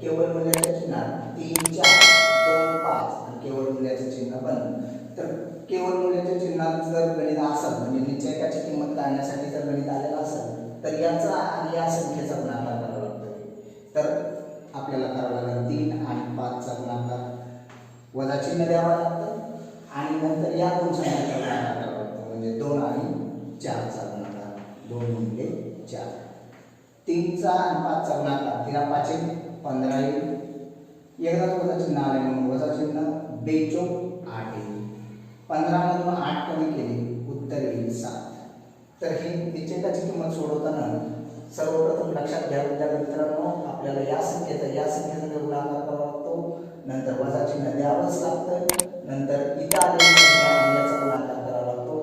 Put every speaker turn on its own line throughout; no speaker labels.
केवळ मूल्याच्या चिन्हात 3 4 2 5 आणि केवळ मूल्याचे चिन्ह बंद. तर केवळ मूल्याच्या चिन्हात जर गणित असेल म्हणजे निश्चयकाची किंमत काढण्यासाठी जर गणित आलेलं असेल तर याचा आणि या संख्येचा गुणाकार करावा लागतो. तर आपल्याला करावं लागेल 3 आणि 5 चा गुणाकार वजा चिन्ह द्यावं लागतं आणि नंतर या दोन संख्येचा गुणाकार करावा लागतो म्हणजे 2 आणि 4 चा गुणाकार 2 गुणिले 4. 3 चा आणि 5 चा गुणाकार 3 5 15 येईल. एकदाच वजा चिन्ह आले म्हणून वजा चिन्ह 2 चौक 8 येईल. 15 मधून 8 कमी केले उत्तर येईल 7. तर ही निश्चयकाची किंमत सोडवताना सर्वप्रथम लक्षात घ्या मित्रांनो आपल्याला या संख्येचा गुणाकार करावा लागतो. नंतर वजा चिन्ह द्यावंच लागतं. नंतर इथं आलेली संख्या आणि याचा गुणाकार करावा लागतो.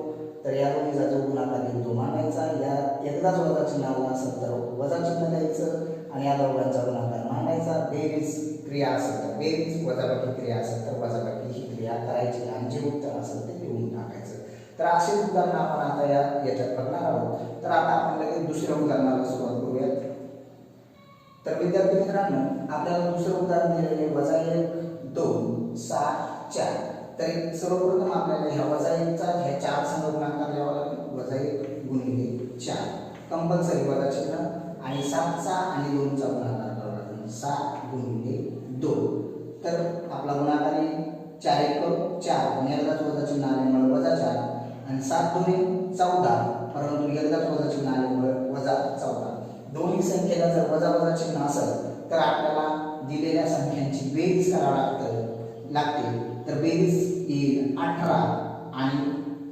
तर या दोन्हीचा जो गुणाकार येईल तो मांडायचा. या एकदाच वजा चिन्ह आला असेल तर वजा चिन्ह द्यायचं आणि या दोघांचा गुणाकार मांडायचा. बेरीज क्रिया असेल तर बेरीज, वजाबाकी क्रिया असेल तर वजाबाकी ही क्रिया करायची आणि जे उत्तर असेल ते लिहून टाकायचं. तर असे उदाहरण आपण आता याच्यात बघणार आहोत. तर आता आपण लगेच दुसऱ्या उदाहरणाला सुरुवात करूयात. तर विद्यार्थी मित्रांनो आपल्याला दुसरं उदाहरण दिलेले -1 2 6 4. तर सर्वप्रथम आपल्याला ह्या -1 चा ह्या 4 संग गुणाकार द्यावा लागेल. -1 गुणिले 4 कंपल्सरी वजा चिन्ह आणि 7 चा आणि 2 चा गुणाकार करावा लागेल. 7 गुणिले 2. तर आपला गुणाकार येईल 4 1 4 आणि एकदाच वजा चिन्ह आल्यामुळे -4 आणि 7 2 14 परंतु एकदाच वजा चिन्ह आल्यामुळे -14. दोन्ही संख्येला जर वजा चिन्ह असेल तर आपल्याला दिलेल्या संख्यांची बेरीज करावी लागते. तर बेरीज येईल 18 आणि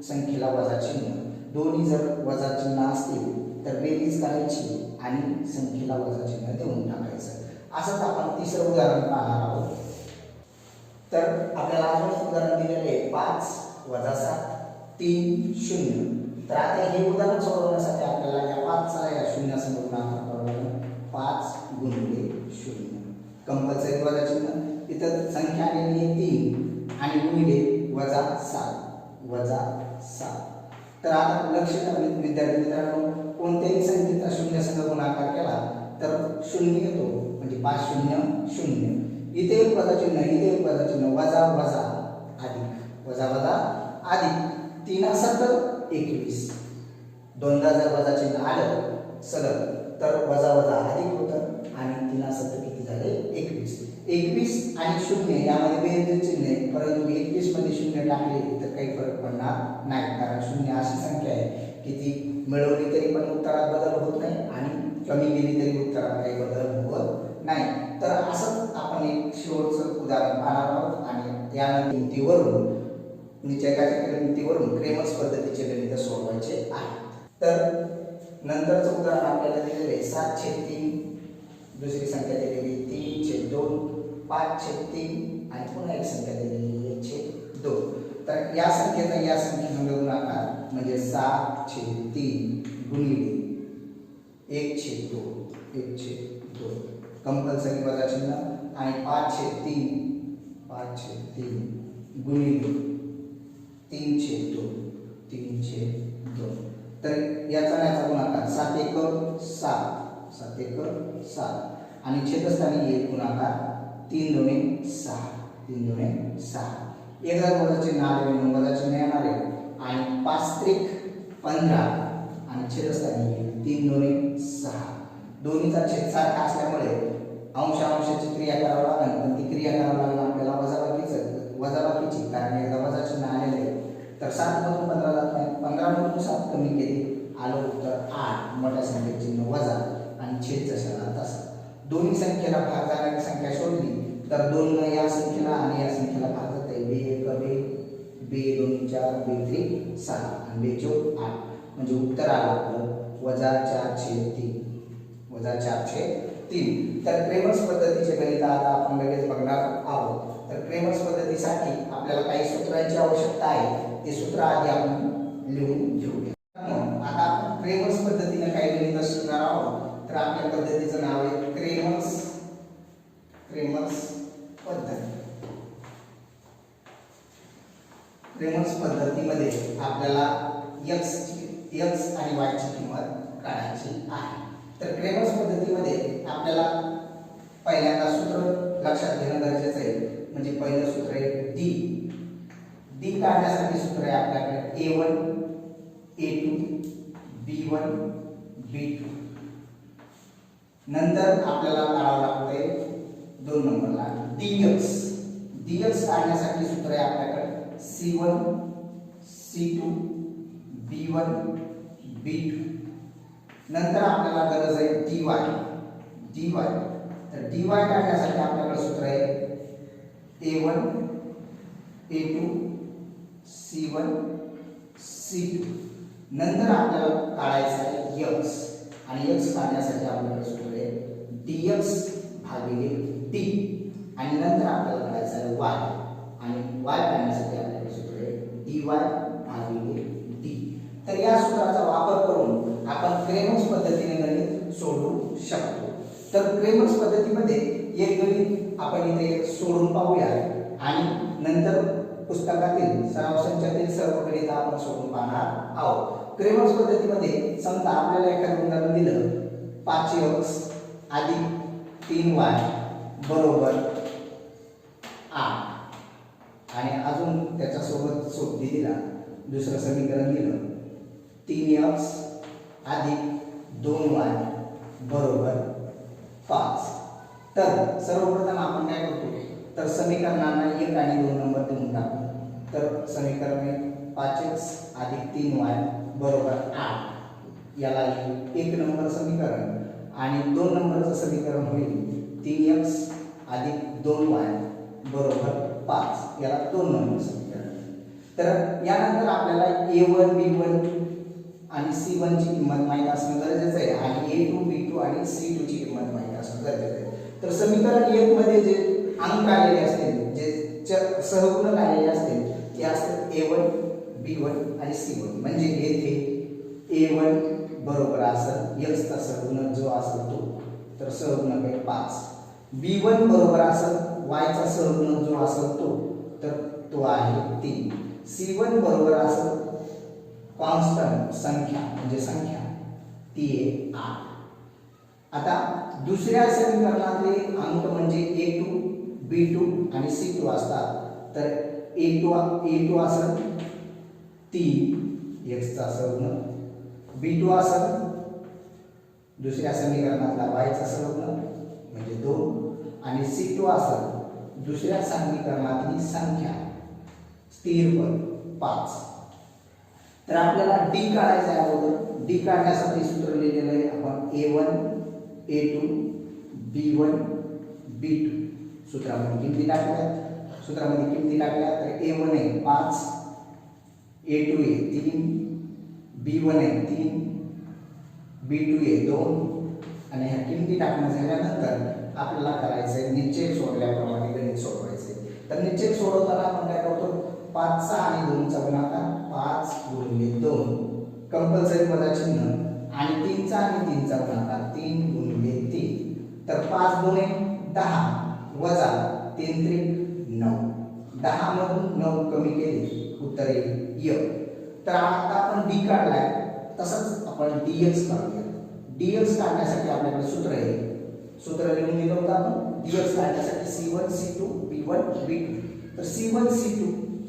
संख्येला वजा चिन्ह. दोन्ही जर वजा चिन्ह असतील तर बेरीज करायची आणि संख्येला वजा चिन्ह देऊन टाकायचं. असंच आपण तिसरं उदाहरण पाहणार आहोत. तर आपल्याला अजून उदाहरण दिलेले आहे 5 वजा 7 3 0. तर आता हे उदाहरण सोडवण्यासाठी आपल्याला या 5 चा या 0 संग गुणाकार करावा लागेल. 5 गुणिले 0 कंपल्सरी वजा चिन्ह. इथं संख्या आलेली आहे 3 आणि गुणिले -7. तर आता लक्ष द्या विद्यार्थी मित्रांनो कोणत्याही संख्येचा 0 संग गुणाकार केला तर 0 येतो म्हणजे 5 0 0. इथे एक वजा चिन्ह इथे एक वजा चिन्ह वजा वजा अधिक वजा वजा अधिक 3 7 21. दोनदा जर वजा चिन्ह आलं सलग तर वजा वजा अधिक होतं आणि 3 7 किती झाले 21. 21 आणि 0 यामध्ये बेरीज चिन्ह आहे परंतु 21 मध्ये 0 टाकले तर काही फरक पडणार नाही कारण 0 अशी संख्या आहे की ती मिळवली तरी पण उत्तरात बदल होत नाही आणि कमी केली तरी उत्तरात काही बदल होत नाही. तर असंच आपण एक शेवटचं उदाहरण पाहणार आहोत आणि या किमतीवरून निश्चयकाच्या किमतीवरून क्रेमर्स पद्धतीचे गणित सोडवायचे आहे. तर नंतरचं उदाहरण आपल्याला दिलेले 7/3 दुसरी संख्या दिलेली 3/2 5/3 आणि पुन्हा एक संख्या दिलेली 1/2. तर या संख्येचा या संख्येसंग गुणाकार म्हणजे 7/3 गुणिले 1/2 कंपल्सरी वजा चिन्ह आणि 5/3 गुणिले 3/2. तर याचा याचा गुणाकार 7 1 7 आणि छेदस्थानी येईल गुणाकार 3 2 6. एकदा वजा चिन्ह आले म्हणून वजा चिन्ह येणार आहे आणि 5 त्रिक 15 आणि छेदस्थानी येईल 3 2 6. दोन्हीचा छेद सारखा असल्यामुळे अंशाची क्रिया करावी लागेल पण ती क्रिया करावी लागेल आपल्याला वजाबाकीची कारण एकदा वजा चिन्ह आलेले आहे. तर 7 मधून 15 जात नाही 15 मधून 7 कमी केले आलं उत्तर 8. मोठ्या संख्येचे चिन्ह वजा आणि छेद जशाला तसा. दोन्ही संख्येला भाग जाणारी संख्या शोधली तर 2 या संख्येला आणि या संख्येला भाग जाते 2 1 2 2 4 2 3 6 आणि 2 4 8 म्हणजे उत्तर आलं आपलं -4/3 -4/3. तर क्रेमर्स पद्धतीचे गणित आता आपण लगेच बघणार आहोत. तर क्रेमर्स पद्धतीसाठी आपल्याला काही सूत्रांची आवश्यकता आहे. ते सूत्र आधी आपण लिहून घेऊया. आता आपण क्रेमर्स पद्धतीने काही गणित शिकणार आहोत. तर आपल्या पद्धतीचं नाव आहे क्रेमर्स पद्धती. क्रेमर्स पद्धतीमध्ये आपल्याला x आणि y ची किंमत काढायची आहे. तर क्रेमर्स पद्धतीमध्ये आपल्याला पहिल्यांदा सूत्र लक्षात घेणं गरजेचं आहे. म्हणजे पहिलं सूत्र आहे डी काढण्यासाठी सूत्र आहे आपल्याकडे A1 A2 B1 B2. नंतर आपल्याला काढावं लागतंय 2 नंबरला dx काढण्यासाठी सूत्र आहे आपल्याकडे C1 C2 B1 B2. नंतर आपल्याला गरज आहे dy तर dy काढण्यासाठी आपल्याकडे सूत्र आहे A1 A2 C1 C2. नंतर आपल्याला काढायचं आहे x आणि x काढण्यासाठी आपल्याकडे सूत्र आहे dx भागिले d आणि नंतर आपल्याला काढायचं आहे y आणि y काढण्यासाठी आपल्याकडे सूत्र आहे dy भागिले d. तर या सूत्राचा वापर करून आपण क्रेमर्स पद्धतीने गणित सोडवू शकतो. तर क्रेमर्स पद्धतीमध्ये एक गणित आपण इथे सोडून पाहूया आणि नंतर पुस्तकातील सराव संचातील सर्व गणित आपण सोडून पाहणार आहोत. क्रेमर्स पद्धतीमध्ये समजा आपल्याला एखादं उदाहरण दिलं 5x अधिक 3y बरोबर 8 आणि अजून त्याच्यासोबत सोबती दिला दुसरं समीकरण दिलं 3x अधिक 2y बरोबर 5. तर सर्वप्रथम आपण काय करतो तर समीकरणांना 1 आणि 2 नंबर देऊन टाकू. तर समीकरण आहे 5x अधिक 3y बरोबर 8. याला 1 नंबर समीकरण आणि 2 नंबरचं समीकरण होईल 3x अधिक 2y बरोबर 5. याला 2 नंबर समीकरण. तर यानंतर आपल्याला A1 B1 आणि C1 ची किंमत माहित असणं गरजेचं आहे आणि A2 B2 आणि C2 ची किंमत माहित असणं गरजेचं आहे. तर समीकरण 1 मध्ये जे अंक आलेले असतील जे सहगुणक आलेले असतील ते असतात A1 B1 आणि C1. म्हणजे येथे A1 बरोबर असेल x चा सहगुणक जो असेल तो तर सहगुणक आहे 5. B1 बरोबर असेल y चा सहगुणक जो असेल तो तर तो आहे 3. C1 बरोबर असेल कॉन्स्टंट संख्या म्हणजे संख्या ती आहे 8. आता दुसऱ्या समीकरणातले अंक म्हणजे A2 B2 आणि C2 असतात. तर A2 असेल 3 x चा सहगुणक, B2 असेल दुसऱ्या समीकरणातला y चा सहगुणक म्हणजे 2 आणि C2 असेल दुसऱ्या समीकरणातली संख्या स्थिर पद 5. तर आपल्याला d काढायचं आहे. अगोदर d काढण्यासाठी सूत्र लिहिलेलं आहे आपण A1 A2 B1 B2. सूत्रामध्ये किमती टाकल्या तर A1 आहे 5 A2 आहे 3 B1 आहे 3 B2 आहे 2 आणि ह्या किमती टाकणं झाल्यानंतर आपल्याला करायचं आहे निश्चय सोडल्याप्रमाणे गणित सोडवायचे. तर निश्चय सोडवताना आपण काय करतो 5 चा आणि 2 चा गुणाकार 5 गुणिले 2 कंपल्सरी वजा चिन्ह आणि 3 चा आणि 3 चा गुणाकार 3 गुणिले 3. तर 5 गुणे 10 वजा 3 त्रिक 9. 10 मधून 9 कमी केले उत्तर येईल य. तर आता आपण d काढलाय तसंच आपण dx काढूया. dx काढण्यासाठी आपल्याकडे सूत्र आहे. सूत्र लिहून दिलं होतं आपण dx काढण्यासाठी C1 C2 B1 B2. तर C1 C2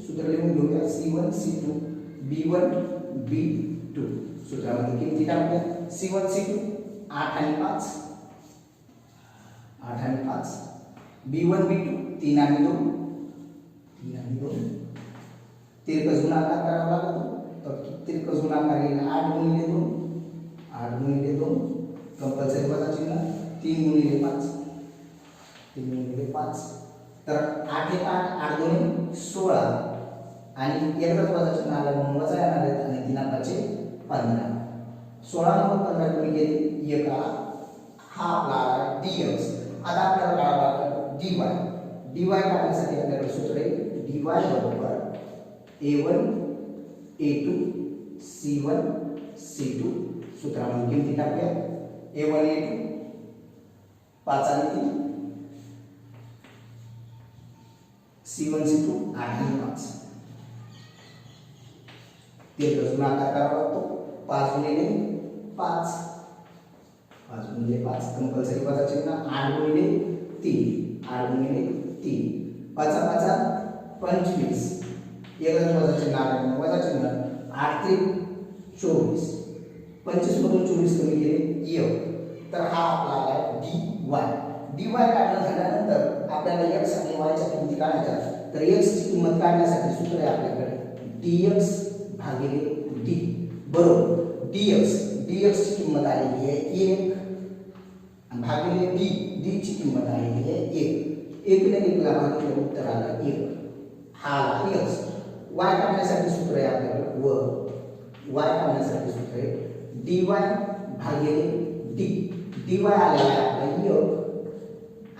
सूत्र लिहून घेऊया C1 C2 B1 B2. सूत्रामध्ये किमती टाकूया C1 C2 8 आणि 5 B1 B2 3 आणि 2 तिरकस गुणाकार करावा लागतो. तर तिरकस गुणाकार येईल 8 गुणिले 2 कंपल्सरी वजा चिन्ह 3 गुणिले 5. तर 8 1 8 8 2 16 आणि एकच वजा चिन्ह आलं म्हणून वजा येणार आहेत आणि 3 5 15. 16 नंबर 15 कमी केली 1 आला. हा आपला dx. आता आपल्याला काढावा लागेल dy काढण्यासाठी आपल्याकडे सूत्र आहे dy बरोबर A1 A2 C1 C2. सूत्रामध्ये किमती टाकूया A1 A2 5 आणि 3 C1 C2 8 आणि 5. तिरकस गुणाकार करावा लागतो 5 गुणिले 5 कंपल्सरी वजा चिन्ह 8 गुणिले 3 8 गुणिले 3 5 5 25 एकच वजा चिन्ह आलं वजा चिन्ह 8 3 24 25 मधून 24 कमी केले 1 तर हा आपला आला dy काढणं झाल्यानंतर आपल्याला x आणि y च्या किमती काढायच्या तर x ची किंमत काढण्यासाठी सूत्र आहे आपल्याकडे dx भागिले d बरोबर dx ची किंमत आलेली आहे 1 आणि भागिले d ची किंमत आलेली आहे 1 ने 1 ला भागिले उत्तर आलं 1 हा आला x y काढण्यासाठी सूत्र आहे आपल्याकडे y काढण्यासाठी सूत्र आहे dy भागिले dy आलेला आहे आपला 1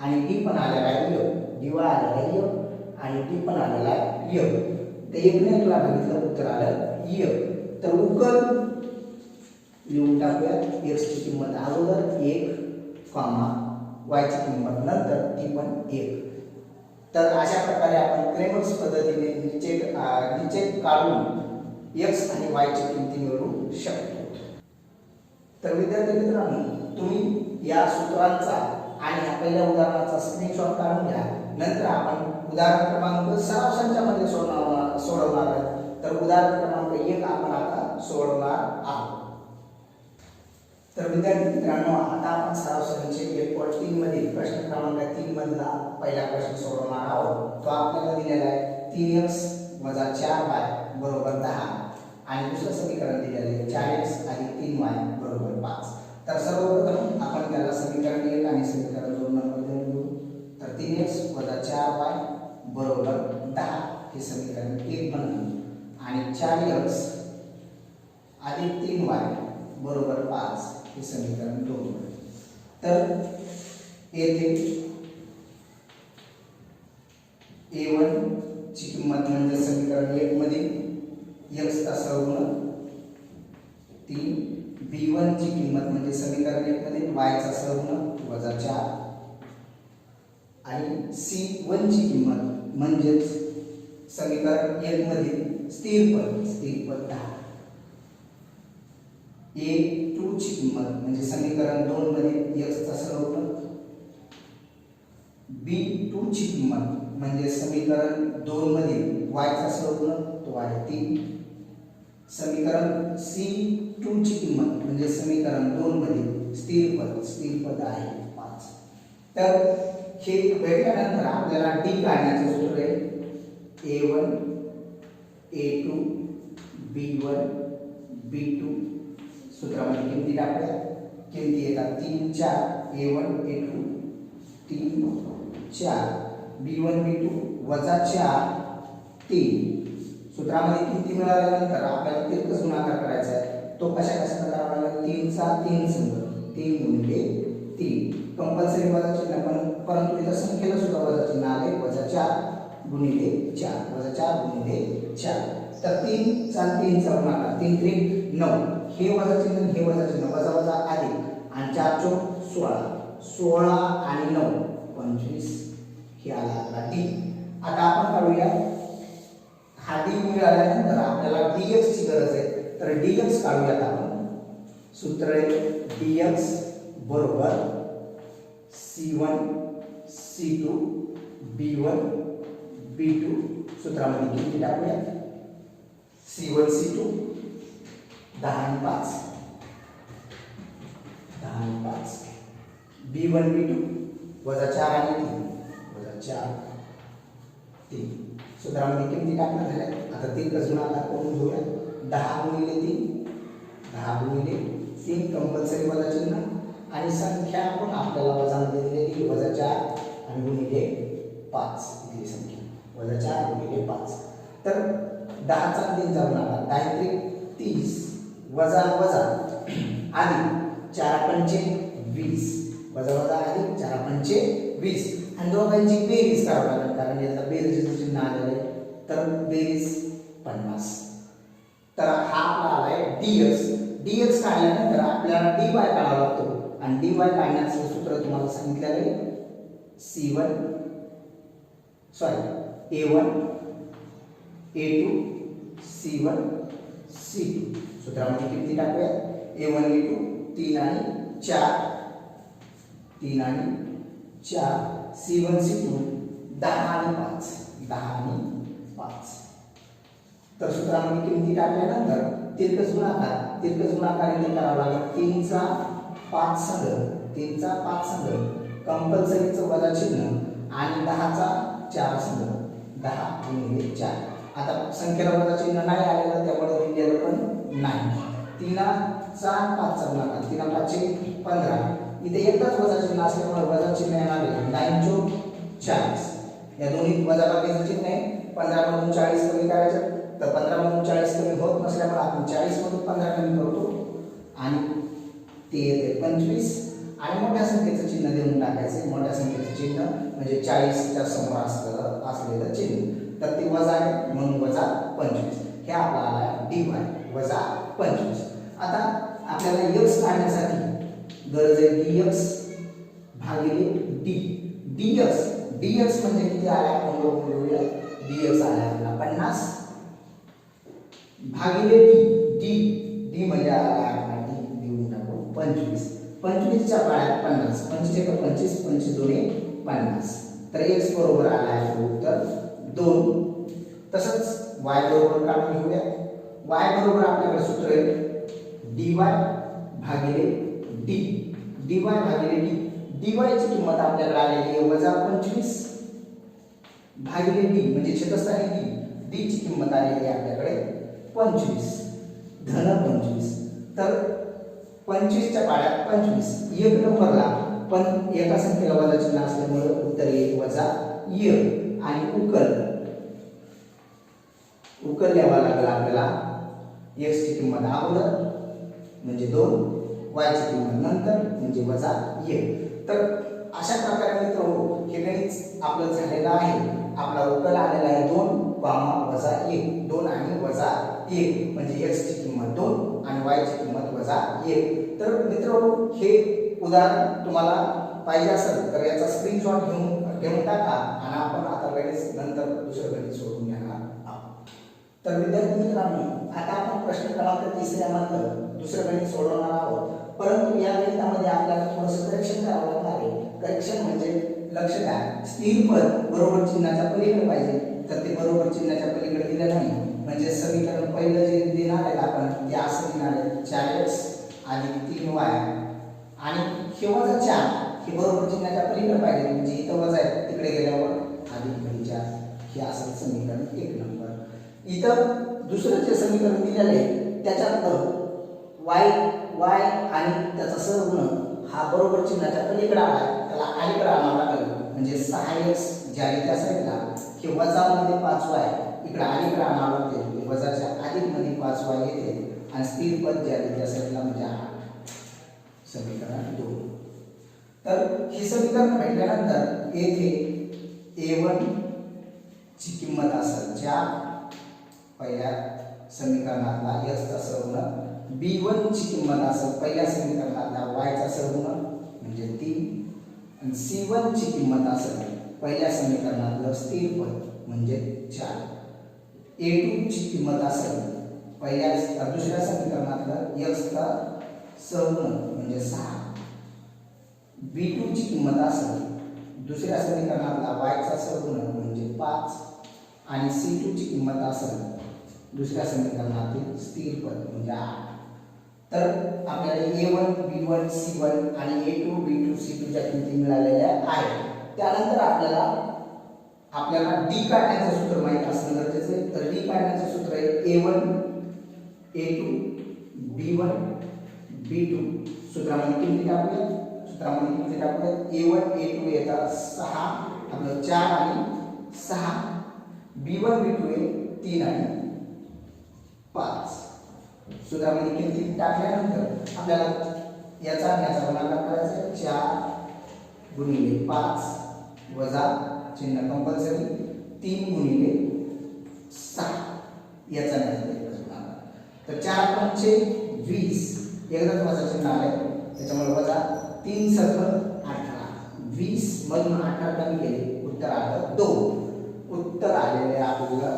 आणि d पण आलेला आहे 1 dy आलेला आहे 1 आणि d पण आलेला आहे 1 ते 1 ने 1 ला भागितलं उत्तर आलं 1 तर उकल लिहून टाकूया x ची किंमत अगोदर 1 y ची किंमत नंतर ती पण 1 तर अशा प्रकारे आपण क्रेमर्स पद्धतीने निचे काढून x आणि y ची किमती मिळवू शकतो तर विद्यार्थी मित्रांनो तुम्ही या सूत्रांचा आणि या पहिल्या उदाहरणाचा स्क्रीनशॉट काढून घ्या नंतर आपण उदाहरण क्रमांक सराव संचामध्ये सोडवणार आहोत तर उदाहरण क्रमांक 1 आपण आता सोडवणार आहोत तर विद्यार्थी मित्रांनो आता आपण सराव संच 1.3 मध्ये प्रश्न क्रमांक 3 मधला पहिला प्रश्न सोडवणार आहोत तो आपल्याला दिलेला आहे 3x 4y बरोबर 10 आणि दुसरं समीकरण दिलेलं आहे 4x + 3y बरोबर 5 तर सर्वप्रथम आपण त्याला समीकरण 1 आणि समीकरण 2 मध्ये लिहू तर 3x 4y बरोबर 10 हे समीकरण 1 बनवू आणि 4x + 3y बरोबर 5 हे समीकरण 2 तर येथे a1 ची किंमत म्हणजे समीकरण 1 मध्ये x चा सहगुणक 3 b1 ची किंमत म्हणजे समीकरण 1 मध्ये y चा सहगुणक -4 आणि c1 ची किंमत म्हणजे समीकरण 1 मध्ये स्थिर पद 10 a2 ची किंमत म्हणजे समीकरण 2 मध्ये x चा सहगुणक b2 ची किंमत म्हणजे समीकरण 2 मध्ये y चा सहगुणक तो आहे 3 समीकरण c2 ची किंमत म्हणजे समीकरण 2 मध्ये स्थिर पद आहे 5 तर हे भेटल्यानंतर आपल्याला d काढण्याचे सूत्र आहे a1 a2 b1 b2 सूत्रामध्ये किमती टाकूया किमती येतात 3 4 a1 a2 3 4 b1 b2 -4 3 सूत्रामध्ये किमती मिळाल्यानंतर आपल्याला तिरकस गुणाकार करायचा आहे तो कशा करावा लागेल 3 चा 3 संघ 3 गुणिले 3 कंपल्सरी वजा चिन्ह पण परंतु इथं संख्येला सुद्धा वजा चिन्ह आले -4 गुणिले 4 -4 गुणिले 4 तर 3 चा 3 चा गुणाकार 3 3 9 हे वजा चिन्ह वजा अधिक आणि 4 चौक 16 आणि 9 25 हे आला आपला d आता आपण काढूया हा d मिळाल्यानंतर आपल्याला dx ची गरज आहे तर dx काढूयात आपण सूत्र आहे dx बरोबर c1 c2 b1 b2 सूत्रामध्ये किती टाकूया c1 c2 10 आणि 5 b1 b2 -4 आणि 3 3 सूत्रामध्ये किमती टाकणार झाल्या आता 3 कसं गुणाकार करून घेऊया 10 गुणिले 3 कंपल्सरी वजा चिन्ह आणि संख्या पण आपल्याला वजामध्ये दिलेली -4 आणि गुणिले 5 इथली संख्या -4 गुणिले 5 तर 10 चा 3 चा गुणाकार 10 30 वजा अधिक 4 पंचे 20 वजा अधिक 4 पंचे 20 आणि दोघांची बेरीज करावी लागेल कारण याचा बेरीज चिन्ह आलेलं आहे तर बेरीज 50 तर हा आपला आलाय dx काढल्यानंतर आपल्याला dy काढावा लागतो आणि dy काढण्याचं सूत्र तुम्हाला सांगितलेलं आहे a1 a2 c1 c2 सूत्रामध्ये किती टाकूया a1 a2 3 आणि 4 C1 C2 10 आणि 5 10 आणि 5. तर सूत्रामध्ये किमती टाकल्यानंतर तिरकस गुणाकार इथे करावा लागेल 3 चा 5 संघ कंपल्सरीचं वजा चिन्ह आणि 10 चा 4 संघ 10 गुणिले 4. आता संख्येला वजा चिन्ह नाही आलेलं त्यामुळे लिहिलेलं पण नाही. 3 चा 5 चा गुणाकार 3 5 15 इथे एकच वजा चिन्ह असल्यामुळे वजा चिन्ह येणार आहे 9 चोक 40. या दोन्ही वजाबाकीचं चिन्ह आहे. 15 मधून 40 कमी करायचं तर 15 मधून 40 कमी होत नसल्यामुळे आपण 40 मधून 15 कमी करतो आणि ते येते 25 आणि मोठ्या संख्येचं चिन्ह देऊन टाकायचे. मोठ्या संख्येचं चिन्ह म्हणजे 40 च्या समोर असलेलं चिन्ह तर ते वजा आहे म्हणून वजा 25. हे आपला आला dy वजा 25. आता आपल्याला x काढण्यासाठी गरज आहे dx भागिले d. dx म्हणजे किती आला आपण बघूया. dx आला आपला 50 भागिले d म्हणजे आला आपला d देऊन टाकू 25. 25 च्या पाड्यात 50 25 एक 25 25 दोन्ही 50 तर x बरोबर आला आहे उत्तर 2. तसंच y बरोबर काढून घेऊया. y बरोबर आपल्याकडे सूत्र आहे dy भागिले d. dy भागिले d. dy ची किंमत आपल्याकडे आलेली आहे वजा 25 भागिले d म्हणजे छेदस्थानी d ची किंमत आलेली आहे आपल्याकडे 25 धन 25. तर 25 च्या पाड्यात 25 एक नंबरला पण एका संख्येला वजा चिन्ह असल्यामुळे उत्तर येईल वजा 1 आणि उकल लिहावा लागेल आपल्याला. x ची किंमत अगोदर म्हणजे 2 y ची किंमत नंतर म्हणजे वजा 1. तर अशा प्रकारे मित्रांनो हे गणित आपलं झालेलं आहे. आपला उकल आलेला आहे 2 वजा 1 2 आणि वजा 1 म्हणजे x ची किंमत 2 आणि y ची किंमत वजा 1. तर मित्रांनो हे उदाहरण तुम्हाला पाहिजे असेल तर याचा स्क्रीनशॉट घेऊन टाका आणि आपण आता गणित नंतर दुसरं गणित सोडून घेणार आहोत. तर विद्यार्थी मित्रांनो आता आपण प्रश्न क्रमांक 3 मधलं दुसरं गणित सोडवणार आहोत. परंतु या गणितामध्ये आपल्याला थोडंसं करेक्शन करावं लागणार आहे. करेक्शन म्हणजे लक्ष द्या स्थिर पद बरोबर चिन्हाच्या पलीकडे पाहिजे तर ते बरोबर चिन्हाच्या पलीकडे दिलं नाही. म्हणजे समीकरण पहिलं जे देणार आहे आपण ते असं देणार आहे 4x अधिक 3y आणि हे वजा 4 हे बरोबर चिन्हाच्या पलीकडे पाहिजे म्हणजे इथं वजा आहे तिकडे गेल्यावर अधिक 4 हे असं समीकरण 1 नंबर. इथं दुसरं जे समीकरण दिलेलं आहे त्याच्यात y आणि त्याचा सहगुण हा बरोबर चिन्हाच्या पलीकडे आला त्याला अलीकडे आणावा लागेल म्हणजे 6x ज्या त्या साईडला हे वजा मध्ये 5y इकडे अलीकडे आणावं लागते वजाच्या अधिक मध्ये 5y येते आणि स्थिर पद ज्या त्या साईडला म्हणजे 8 समीकरण 2. तर हे समीकरण भेटल्यानंतर येथे a1 ची किंमत असेल ज्या पहिल्या समीकरणातला x चा सहगुणक b1 ची किंमत असेल पहिल्या समीकरणातला y चा सहगुणक म्हणजे 3 आणि c1 ची किंमत असेल पहिल्या समीकरणातलं स्थिर पद म्हणजे 4. a2 ची किंमत असेल दुसऱ्या समीकरणातलं x चा सहगुणक म्हणजे 6. b2 ची किंमत असेल दुसऱ्या समीकरणातला y चा सहगुणक म्हणजे 5 आणि c2 ची किंमत असेल दुसऱ्या समीकरणातील स्थिर पद म्हणजे 8. तर आपल्याला a1 b1 c1 आणि a2 b2 c2 च्या किमती मिळालेल्या आहेत. त्यानंतर आपल्याला d काढण्याचं सूत्र माहित असणं गरजेचं आहे. तर d काढण्याचं सूत्र आहे a1 a2 b1 b2 सूत्रामध्ये किमती टाकूया. a1 a2 येतात 6 आपलं 4 आणि 6 b1 b2 आहे 3 आणि 5. सूत्रामध्ये किमती टाकल्यानंतर आपल्याला याचा गुणाकार करायचा आहे 4 गुणिले 5 वजा चिन्ह कंपल्सरी 3 गुणिले 6 याचा गुणाकार. तर 4 पंचे 20 एकदाच वजा चिन्ह आले त्याच्यामुळे वजा 3 सकल 18 20 मधून 18 कमी केले उत्तर आलं 2. उत्तर आलेले आपल्याला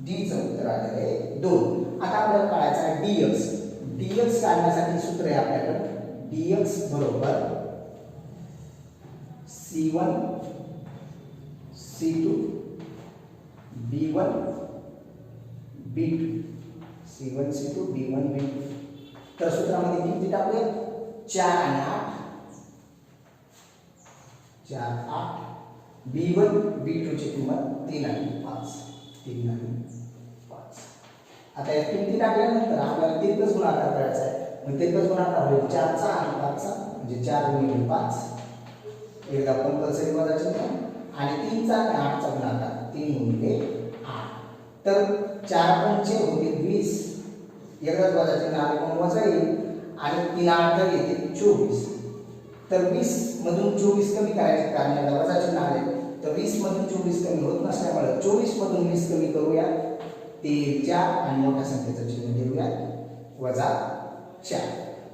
d चं उत्तर आलेलं आहे 2. आता आपल्याला काढायचा आहे dx काढण्यासाठी सूत्र आहे आपल्याकडे dx बरोबर C1 C2 B1 B2 C1 C2 B1 B2. तर सूत्रामध्ये किती टाकूया 4 आणि 8 4 8 B1 B2 ची किंमत 3 आणि 5 3 आणि 5. आता या किमती टाकल्यानंतर आपल्याला तितकंच गुणाकार करायचा आहे. मग तितकंच गुणाकार होईल 4 चा आणि 5 चा म्हणजे 4 गुणिले 5 एकदा कंपल्सरी वजा चिन्ह आणि 3 चा आणि 8 चा गुणाकार 3 गुणिले 8. तर 4 पंचे होते 20 एकदाच वजा चिन्ह आले पण वजा येईल आणि 3 8 येते 24. तर 20 मधून 24 कमी करायचे कारण याला वजा चिन्ह आले तर 20 मधून 24 कमी होत नसल्यामुळे 24 मधून 20 कमी करूया ते 4 आणि मोठ्या संख्येचं चिन्ह देऊया वजा 4.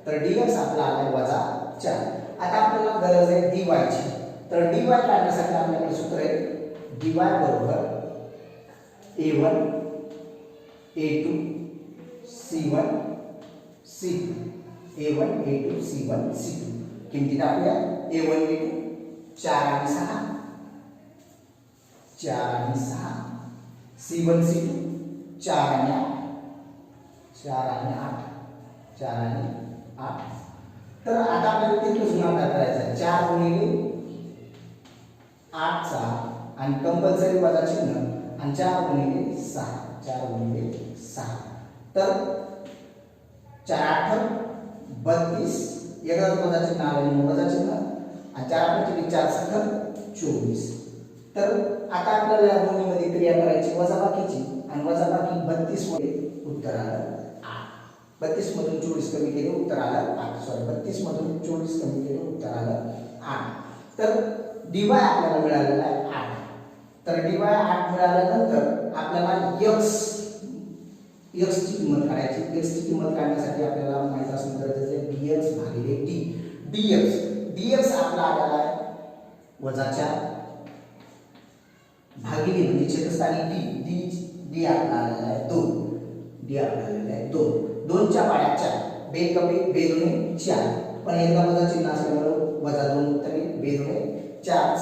तर dx आपला आलाय वजा 4. आता आपल्याला गरज आहे dy ची. तर dy काढण्यासाठी आपल्याकडे सूत्र आहे dy बरोबर a1 a2 c1 c2 a1 a2 c1 c2. किमती टाकूया a1 a2 4 आणि 6 4 आणि 6 c1 c2 4 आणि 8 4 आणि 8 4 आणि 8. तर आता आपल्याला तिथून गुणाकार करायचा आहे 4 गुणिले 8 चा आणि कंपल्सरी वजा चिन्ह आणि 4 गुणिले 6 4 गुणिले 6. तर 4 8 32 एकदा वजा चिन्ह आले वजा चिन्ह आणि 4 पंचेचाळीस 4 सत्तर 24. तर आता आपल्याला या दोन्हीमध्ये क्रिया करायची वजाबाकीची आणि वजाबाकी 32 मध्ये उत्तर आलं 8. 32 मधून 24 कमी केले उत्तर आलं 8. सॉरी 32 मधून 24 कमी केले उत्तर आलं 8. तर dy आपल्याला मिळालेला आहे 8. तर dy 8 मिळाल्यानंतर आपल्याला x ची किंमत काढायची. x ची किंमत काढण्यासाठी आपल्याला माहित असणं गरजेचं आहे dx भागिले d. dx आपला आलेला आहे वजा 4 भागिले म्हणजे छेदस्थानी d आपला आलेला आहे 2. d आपला आलेला आहे 2. 2 च्या पाड्या 4 बे कमी बे दोन्ही 4 पण एकदा वजा चिन्ह असल्यामुळे वजा 2 तरी बे दोन्ही 4 च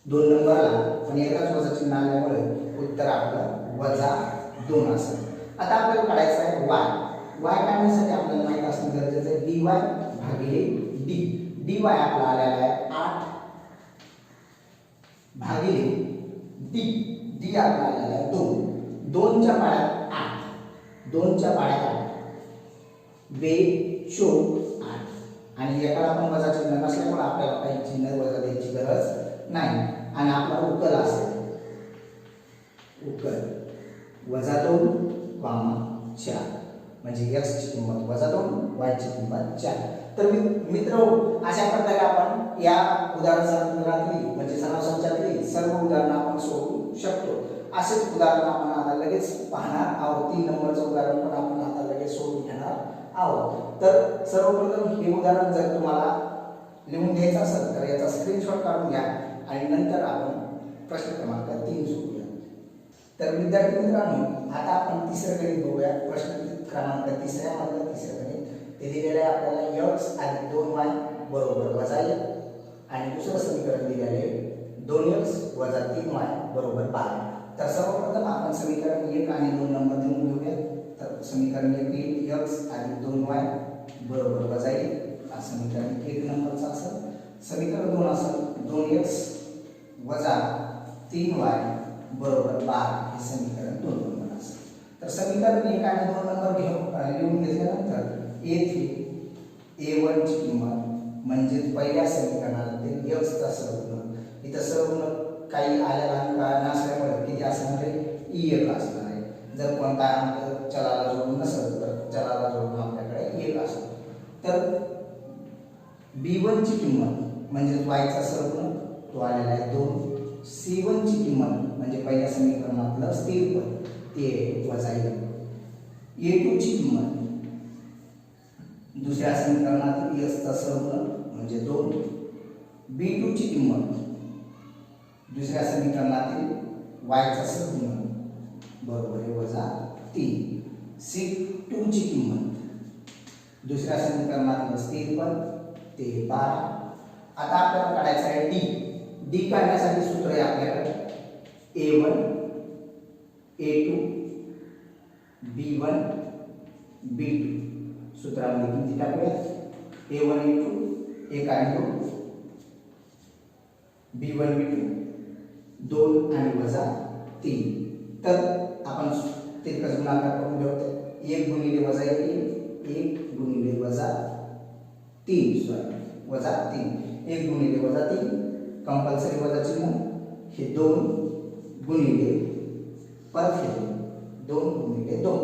2 नंबरला पण एकदाच वजा चिन्ह आल्यामुळे उत्तर आपलं वजा 2 असेल. आता आपल्याला काढायचं आहे y काढण्यासाठी आपल्याला माहित असणं गरजेचं आहे dy भागिले d. dy आपला आलेला आहे 8 भागिले d आपला आलेला आहे 2. 2 च्या पाड्यात 8 2 च्या पाड्यात 8 बे 8 आणि एकाला पण वजा चिन्ह नसल्यामुळे आपल्याला काही चिन्ह वजा द्यायची गरज नाही आणि आपला उकल असेल उकल वजा 2 4 म्हणजे x ची किंमत वजा 2 y ची किंमत 4. तर मित्र अशा प्रकारे आपण या उदाहरणातली म्हणजे सराव संचातली सर्व उदाहरणं आपण सोडवू शकतो. असेच उदाहरण आपण आता लगेच पाहणार आहोत. 3 नंबरचं उदाहरण पण आपण आता लगेच सोडून घेणार आहोत. तर सर्वप्रथम हे उदाहरण जर तुम्हाला लिहून घ्यायचं असेल तर याचा स्क्रीनशॉट काढून घ्या आणि नंतर आपण प्रश्न क्रमांक 3 सोडूया. तर विद्यार्थी मित्रांनो आता आपण तिसरं गणित बघूया. प्रश्न क्रमांक तिसऱ्या मधलं तिसरं गणित ते दिलेलं आहे आपल्याला x अधिक 2y बरोबर वजा 1 आणि दुसरं समीकरण दिलेलं आहे 2x वजा 3y बरोबर 12. तर सर्वप्रथम आपण समीकरण 1 आणि 2 नंबर देऊन घेऊया. तर समीकरण 1 येईल x अधिक 2y बरोबर वजा 1 हा समीकरण 1 नंबरचा असेल. समीकरण 2 असेल 2x वजा 3y बरोबर 12 हे समीकरण 2 नंबर असेल. तर समीकरण 1 आणि 2 नंबर लिहून घेतल्यानंतर येथे a1 ची किंमत म्हणजे पहिल्या समीकरणातील x चा सहगुणक इथं सहगुणक काही आलेला अंक नसल्यामुळे किती असणार आहे e1 असणार आहे. जर कोणता अंक चलाला जोडून नसेल तर चलाला जोडून आपल्याकडे 1 असेल. तर b1 ची किंमत म्हणजे y चा सहगुणक तो आलेला आहे 2. c1 ची किंमत म्हणजे पहिल्या समीकरणातलं स्थिर पद ते वजा 1. a2 ची किंमत दुसऱ्या समीकरणातील x चा सहगुणक म्हणजे 2. b2 ची किंमत दुसऱ्या समीकरणातील y चा सहगुणक बरोबर आहे वजा 3. c2 ची किंमत दुसऱ्या समीकरणातील स्थिर पद ते 12 आता आपल्याला काढायचं आहे डी. डी काढण्यासाठी सूत्र आहे आपल्याकडे A1 A2 B1 B2. सूत्रामध्ये किती टाकूया A1 A2 1 आणि 2 B1 B2 2 आणि वजा 3. तर आपण तिरकस गुणाकार करून घेऊ. 1 गुणिले वजा 1 गुणिले वजा 3 वजा 3 1 गुणिले वजा 3 कंपल्सरी वजा चिन्ह हे 2 गुणिले परत हे 2 गुणिले 2.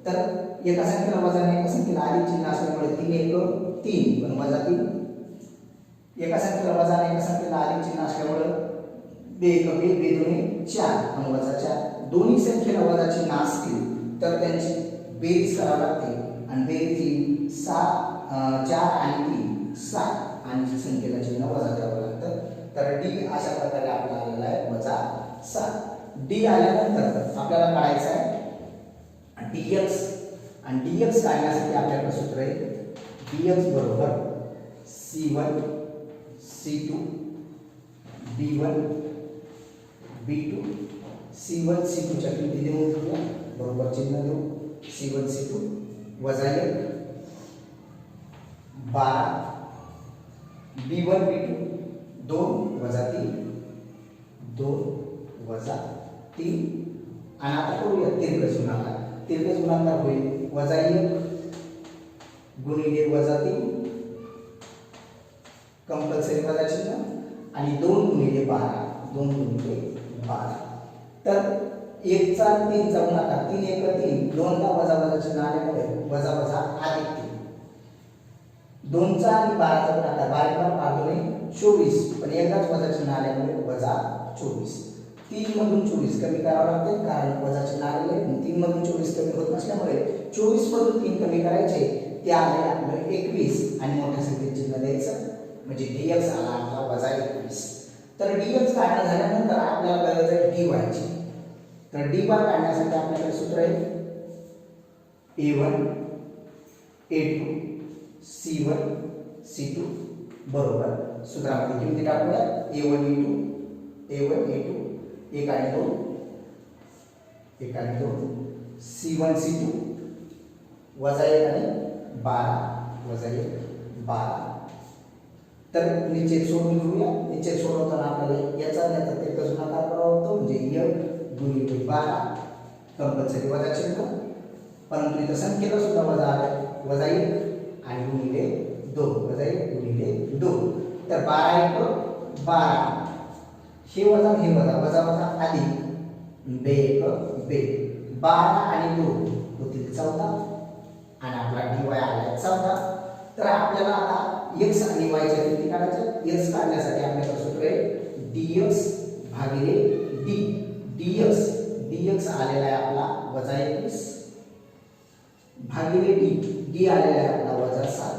तर एका संख्येला वजा आणि एका संख्येला अधिक चिन्ह असल्यामुळे 3 1 3 पण वजा 3. एका संख्येला वजा आणि एका संख्येला अधिक चिन्ह असल्यामुळे 2 1 2 2 4 पण वजा 4. दोन्ही संख्येला वजा चिन्ह असतील तर त्यांची बेरीज करावी लागते आणि बेरीज 4 आणि 3 7 आणि संख्येला चिन्ह वजा द्यावं लागतं. तर डी अशा प्रकारे आपल्याला आलेला आहे वजा 7. डी आल्यानंतर आपल्याला काढायचं आहे dx आणि dx काढण्यासाठी आपल्याकडे सूत्र आहे dx बरोबर c1 c2 b1 b2. c1 c2 च्या किमती देऊन घेऊया बरोबर चिन्ह देऊ. c1 c2 वजा 1 12 b1 b2 2 वजा 3 2 वजा 3. आणि आता करूया तिरकस गुणाकार. तिरकस गुणाकार होईल वजा 1 गुणिले वजा 3 कंपल्सरी वजा चिन्ह आणि 2 गुणिले 12 2 गुणिले 12. तर 1 चा 3 चा गुणाकार 3 1 3 2 चा वजा वजा चिन्ह आल्यामुळे वजा वजा अधिक 3. 2 चा आणि 12 चा गुणाकार 12 12 24 पण एकदाच वजा चिन्ह आल्यामुळे वजा 24. 3 मधून 24 कमी करावं लागते कारण वजा चिन्ह आलेले आहे. 3 मधून 24 कमी होत नसल्यामुळे 24 मधून 3 कमी करायचे ते आले आपल्याला 21 आणि मोठ्या संख्येत चिन्ह द्यायचं म्हणजे dx आला आपला वजा 21. तर dx काढणं झाल्यानंतर आपल्याला गरज आहे dy ची. तर dy काढण्यासाठी आपल्याकडे सूत्र आहे A1 A2 C1 C2 बरोबर सूत्रामध्ये किमती टाकूया A1 A2 1 आणि 2 1 आणि 2 C1 C2 वजा 1 आणि 12 वजा 1 12. तर निश्चित सोडून घेऊया. निश्चित सोडवताना आपल्याला याचा तिरकस गुणाकार करावा लागतो म्हणजे 1 गुणिले 12 कंपल्सरी वजा चिन्ह परंतु इथं संख्येला सुद्धा वजा आले वजा 1 आणि गुणिले 2 वजा 1 गुणिले 2. तर 12 1 12 हे वजा वजा वजा अधिक 2 1 2 12 आणि 2 होतील 14 आणि आपला dy आला 14. तर आपल्याला आता x आणि y च्या किमती काढायच्या. x काढण्यासाठी आपल्याकडे सूत्र आहे dx भागिले d. dx आलेला आहे आपला वजा 21 भागिले d आलेला आहे आपला वजा 7.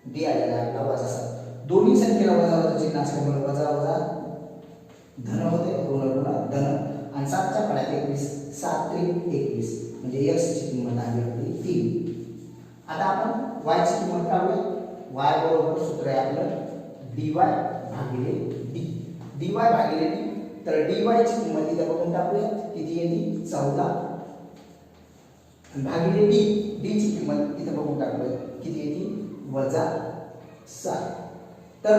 d आलेला आहे आपला वजा 7. दोन्ही संख्येला वजा वजा चिन्ह असल्यामुळे वजा वजा धन होते ऋण ऋण धन आणि 7 च्या पड्यात 21 7 3 21 म्हणजे x ची किंमत आली आपली 3. आता आपण y ची किंमत काढूया. y बरोबर सूत्र आहे आपलं dy भागिले d. dy भागिले d. तर dy ची किंमत इथे बघून टाकूया किती येते 14 भागिले d ची किंमत इथे बघून टाकूया किती येते वजा 7. तर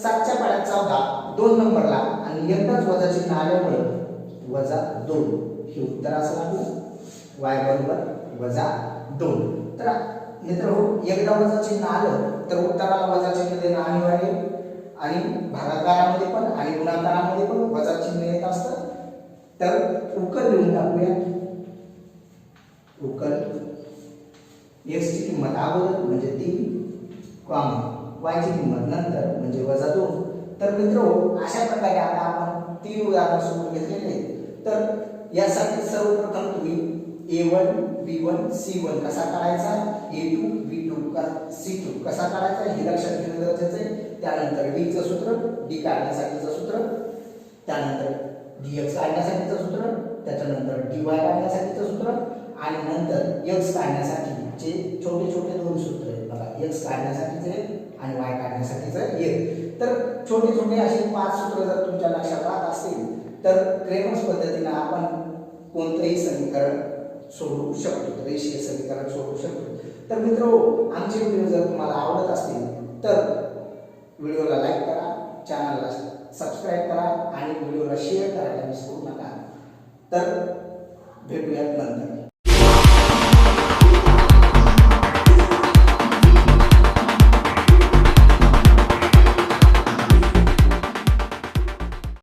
7 च्या पाड्यात 14 2 नंबरला आणि एकदाच वजा चिन्ह आल्यामुळे वजा 2 हे उत्तर असं आपलं y बरोबर वजा 2. तर मित्रांनो एकदा वजा चिन्ह आलं तर उत्तराला वजा चिन्ह देणं अनिवार्य आणि भागाकारामध्ये पण आणि गुणाकारामध्ये पण वजा चिन्ह येत असतं. तर उकल लिहून टाकूया. उकल x ची किंमत अगोदर म्हणजे 3 y ची किंमत नंतर म्हणजे वजा 2. तर मित्रांनो अशा प्रकारे आता आपण 3 उदाहरण सोडून घेतलेले आहेत. तर यासाठी सर्वप्रथम तुम्ही A1 B1 C1 कसा काढायचा A2 B2 C2 कसा काढायचा हे लक्षात घेणं गरजेचं आहे. त्यानंतर d चं सूत्र d काढण्यासाठीचं सूत्र त्यानंतर dx काढण्यासाठीचं सूत्र त्याच्यानंतर dy काढण्यासाठीचं सूत्र आणि नंतर x काढण्यासाठीचे छोटे छोटे 2 सूत्र आहेत बघा एक्स काढण्यासाठीचं एक आणि वाय काढण्यासाठीचं एक. तर छोटे छोटे असे 5 सूत्र जर तुमच्या लक्षात राहत असतील तर क्रेमर्स पद्धतीने आपण कोणतंही समीकरण सोडवू शकतो, रेषीय समीकरण सोडवू शकतो. तर मित्रांनो, आमचे व्हिडिओ जर तुम्हाला आवडत असतील तर व्हिडिओला लाईक करा, चॅनलला सबस्क्राईब करा आणि व्हिडिओला शेअर करायला विसरू नका. तर भेटूयात नंतर.